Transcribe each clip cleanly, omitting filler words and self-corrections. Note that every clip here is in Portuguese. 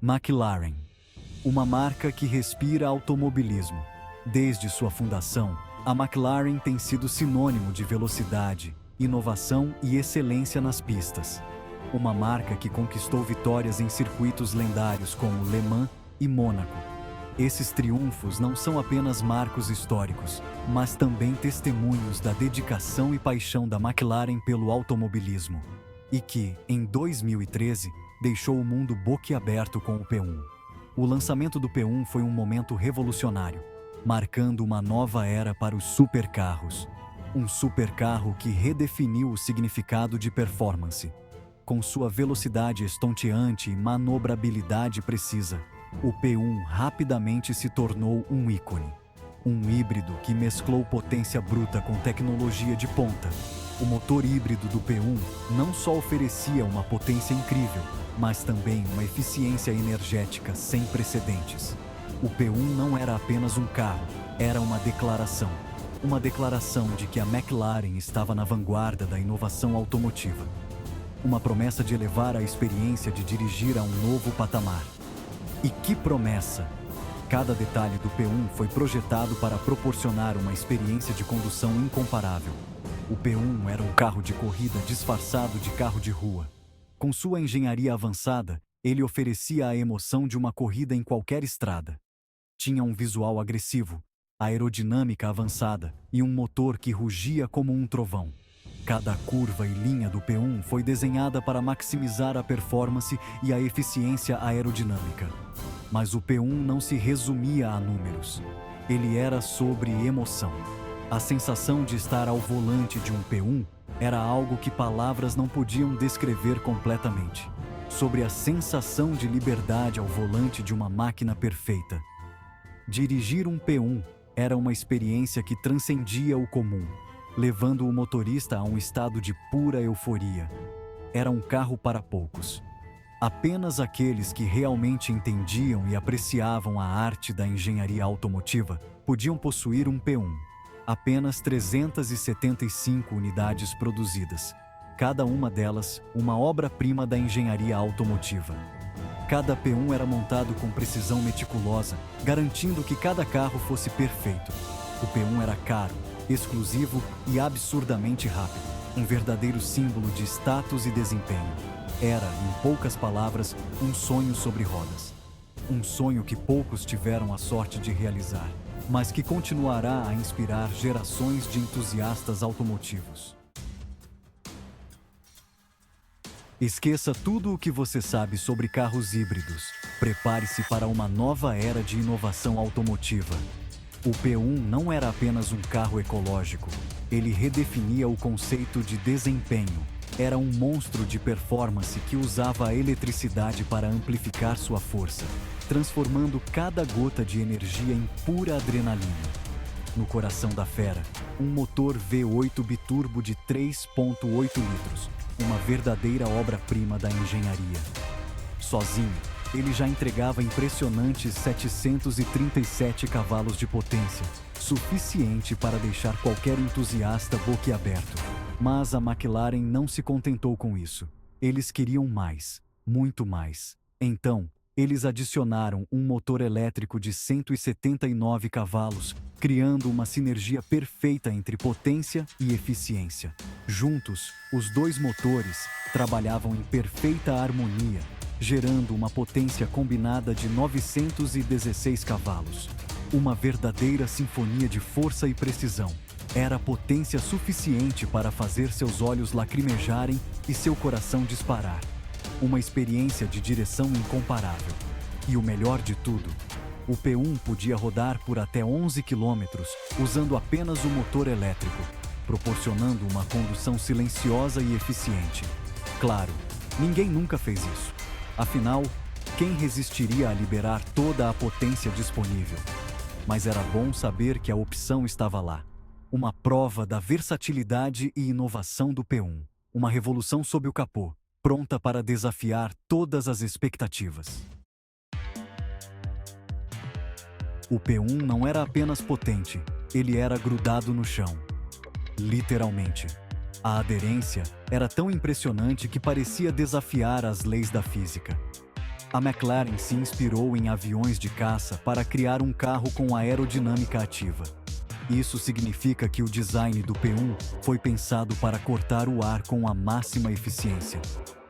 McLaren, uma marca que respira automobilismo. Desde sua fundação, a McLaren tem sido sinônimo de velocidade, inovação e excelência nas pistas. Uma marca que conquistou vitórias em circuitos lendários como Le Mans e Mônaco. Esses triunfos não são apenas marcos históricos, mas também testemunhos da dedicação e paixão da McLaren pelo automobilismo. E que, em 2013, deixou o mundo boquiaberto com o P1. O lançamento do P1 foi um momento revolucionário, marcando uma nova era para os supercarros. Um supercarro que redefiniu o significado de performance. Com sua velocidade estonteante e manobrabilidade precisa, o P1 rapidamente se tornou um ícone. Um híbrido que mesclou potência bruta com tecnologia de ponta. O motor híbrido do P1 não só oferecia uma potência incrível, mas também uma eficiência energética sem precedentes. O P1 não era apenas um carro, era uma declaração. Uma declaração de que a McLaren estava na vanguarda da inovação automotiva. Uma promessa de elevar a experiência de dirigir a um novo patamar. E que promessa! Cada detalhe do P1 foi projetado para proporcionar uma experiência de condução incomparável. O P1 era um carro de corrida disfarçado de carro de rua. Com sua engenharia avançada, ele oferecia a emoção de uma corrida em qualquer estrada. Tinha um visual agressivo, aerodinâmica avançada e um motor que rugia como um trovão. Cada curva e linha do P1 foi desenhada para maximizar a performance e a eficiência aerodinâmica. Mas o P1 não se resumia a números. Ele era sobre emoção. A sensação de estar ao volante de um P1 era algo que palavras não podiam descrever completamente. Sobre a sensação de liberdade ao volante de uma máquina perfeita. Dirigir um P1 era uma experiência que transcendia o comum, levando o motorista a um estado de pura euforia. Era um carro para poucos. Apenas aqueles que realmente entendiam e apreciavam a arte da engenharia automotiva podiam possuir um P1. Apenas 375 unidades produzidas, cada uma delas uma obra-prima da engenharia automotiva. Cada P1 era montado com precisão meticulosa, garantindo que cada carro fosse perfeito. O P1 era caro, exclusivo e absurdamente rápido, um verdadeiro símbolo de status e desempenho. Era, em poucas palavras, um sonho sobre rodas. Um sonho que poucos tiveram a sorte de realizar, mas que continuará a inspirar gerações de entusiastas automotivos. Esqueça tudo o que você sabe sobre carros híbridos. Prepare-se para uma nova era de inovação automotiva. O P1 não era apenas um carro ecológico. Ele redefinia o conceito de desempenho. Era um monstro de performance que usava a eletricidade para amplificar sua força, transformando cada gota de energia em pura adrenalina. No coração da fera, um motor V8 biturbo de 3,8 litros, uma verdadeira obra-prima da engenharia. Sozinho, ele já entregava impressionantes 737 cavalos de potência, suficiente para deixar qualquer entusiasta boquiaberto. Mas a McLaren não se contentou com isso. Eles queriam mais, muito mais. Então, eles adicionaram um motor elétrico de 179 cavalos, criando uma sinergia perfeita entre potência e eficiência. Juntos, os dois motores trabalhavam em perfeita harmonia, gerando uma potência combinada de 916 cavalos. Uma verdadeira sinfonia de força e precisão. Era potência suficiente para fazer seus olhos lacrimejarem e seu coração disparar. Uma experiência de direção incomparável. E o melhor de tudo, o P1 podia rodar por até 11 km usando apenas o motor elétrico, proporcionando uma condução silenciosa e eficiente. Claro, ninguém nunca fez isso. Afinal, quem resistiria a liberar toda a potência disponível? Mas era bom saber que a opção estava lá. Uma prova da versatilidade e inovação do P1. Uma revolução sob o capô, pronta para desafiar todas as expectativas. O P1 não era apenas potente, ele era grudado no chão. Literalmente. A aderência era tão impressionante que parecia desafiar as leis da física. A McLaren se inspirou em aviões de caça para criar um carro com aerodinâmica ativa. Isso significa que o design do P1 foi pensado para cortar o ar com a máxima eficiência.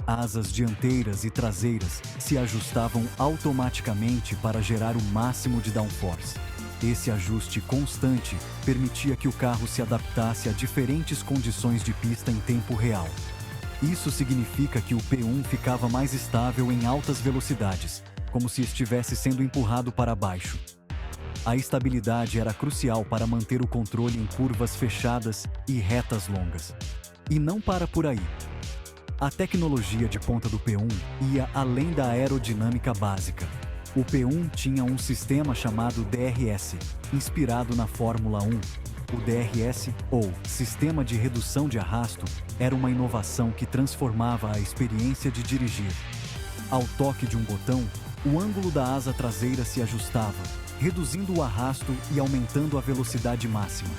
Asas dianteiras e traseiras se ajustavam automaticamente para gerar o máximo de downforce. Esse ajuste constante permitia que o carro se adaptasse a diferentes condições de pista em tempo real. Isso significa que o P1 ficava mais estável em altas velocidades, como se estivesse sendo empurrado para baixo. A estabilidade era crucial para manter o controle em curvas fechadas e retas longas. E não para por aí. A tecnologia de ponta do P1 ia além da aerodinâmica básica. O P1 tinha um sistema chamado DRS, inspirado na Fórmula 1. O DRS, ou Sistema de Redução de Arrasto, era uma inovação que transformava a experiência de dirigir. Ao toque de um botão, o ângulo da asa traseira se ajustava, reduzindo o arrasto e aumentando a velocidade máxima.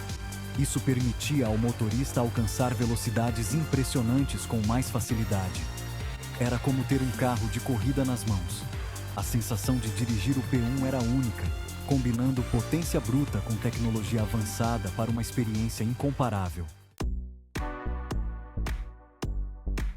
Isso permitia ao motorista alcançar velocidades impressionantes com mais facilidade. Era como ter um carro de corrida nas mãos. A sensação de dirigir o P1 era única, combinando potência bruta com tecnologia avançada para uma experiência incomparável.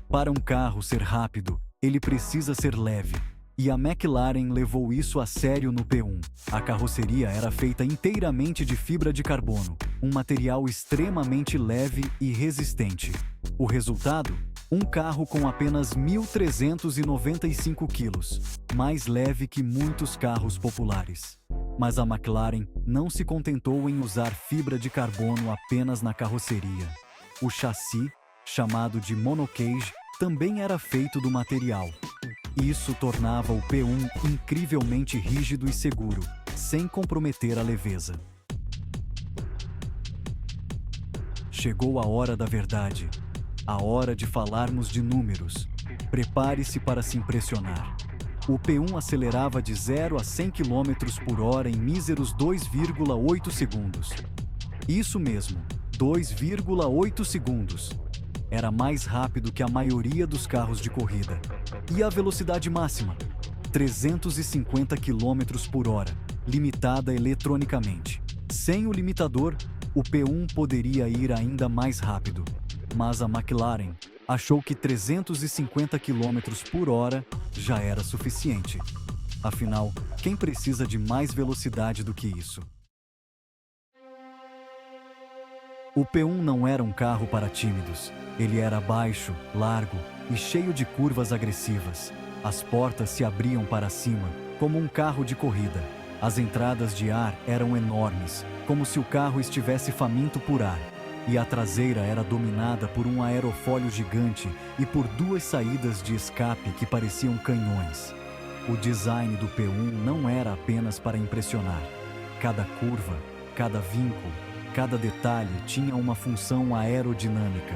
Para um carro ser rápido, ele precisa ser leve. E a McLaren levou isso a sério no P1. A carroceria era feita inteiramente de fibra de carbono, um material extremamente leve e resistente. O resultado? Um carro com apenas 1.395 quilos, mais leve que muitos carros populares. Mas a McLaren não se contentou em usar fibra de carbono apenas na carroceria. O chassi, chamado de monocage, também era feito do material. Isso tornava o P1 incrivelmente rígido e seguro, sem comprometer a leveza. Chegou a hora da verdade. A hora de falarmos de números. Prepare-se para se impressionar. O P1 acelerava de 0 a 100 km por hora em míseros 2,8 segundos. Isso mesmo, 2,8 segundos. Era mais rápido que a maioria dos carros de corrida. E a velocidade máxima? 350 km por hora, limitada eletronicamente. Sem o limitador, o P1 poderia ir ainda mais rápido. Mas a McLaren achou que 350 km por hora já era suficiente. Afinal, quem precisa de mais velocidade do que isso? O P1 não era um carro para tímidos. Ele era baixo, largo e cheio de curvas agressivas. As portas se abriam para cima, como um carro de corrida. As entradas de ar eram enormes, como se o carro estivesse faminto por ar. E a traseira era dominada por um aerofólio gigante e por duas saídas de escape que pareciam canhões. O design do P1 não era apenas para impressionar. Cada curva, cada vinco, cada detalhe tinha uma função aerodinâmica.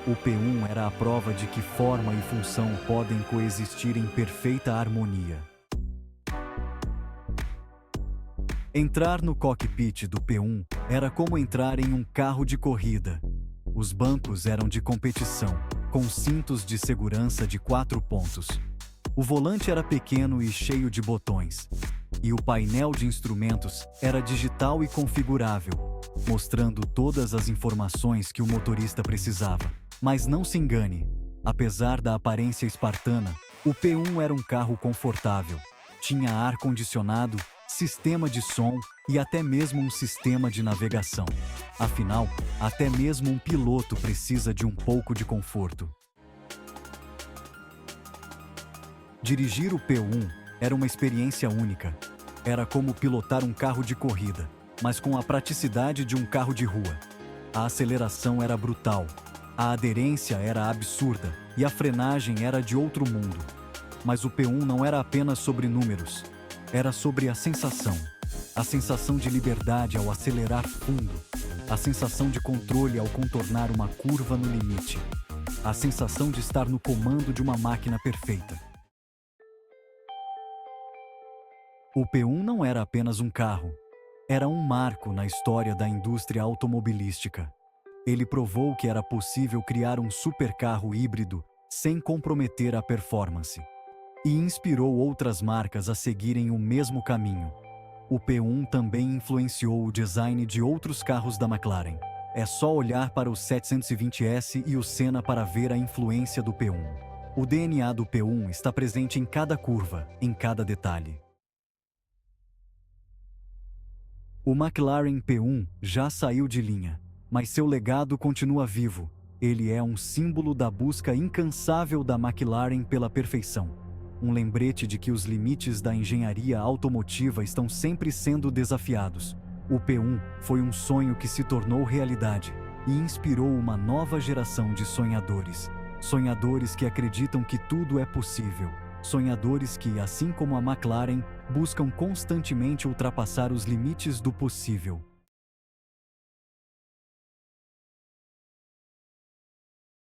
O P1 era a prova de que forma e função podem coexistir em perfeita harmonia. Entrar no cockpit do P1 era como entrar em um carro de corrida. Os bancos eram de competição, com cintos de segurança de 4 pontos. O volante era pequeno e cheio de botões. E o painel de instrumentos era digital e configurável, mostrando todas as informações que o motorista precisava. Mas não se engane, apesar da aparência espartana, o P1 era um carro confortável. Tinha ar-condicionado, sistema de som e até mesmo um sistema de navegação. Afinal, até mesmo um piloto precisa de um pouco de conforto. Dirigir o P1 era uma experiência única. Era como pilotar um carro de corrida, mas com a praticidade de um carro de rua. A aceleração era brutal, a aderência era absurda e a frenagem era de outro mundo. Mas o P1 não era apenas sobre números, era sobre a sensação de liberdade ao acelerar fundo, a sensação de controle ao contornar uma curva no limite, a sensação de estar no comando de uma máquina perfeita. O P1 não era apenas um carro, era um marco na história da indústria automobilística. Ele provou que era possível criar um supercarro híbrido sem comprometer a performance. e inspirou outras marcas a seguirem o mesmo caminho. O P1 também influenciou o design de outros carros da McLaren. É só olhar para o 720S e o Senna para ver a influência do P1. O DNA do P1 está presente em cada curva, em cada detalhe. O McLaren P1 já saiu de linha, mas seu legado continua vivo. Ele é um símbolo da busca incansável da McLaren pela perfeição. Um lembrete de que os limites da engenharia automotiva estão sempre sendo desafiados. O P1 foi um sonho que se tornou realidade e inspirou uma nova geração de sonhadores. Sonhadores que acreditam que tudo é possível. Sonhadores que, assim como a McLaren, buscam constantemente ultrapassar os limites do possível.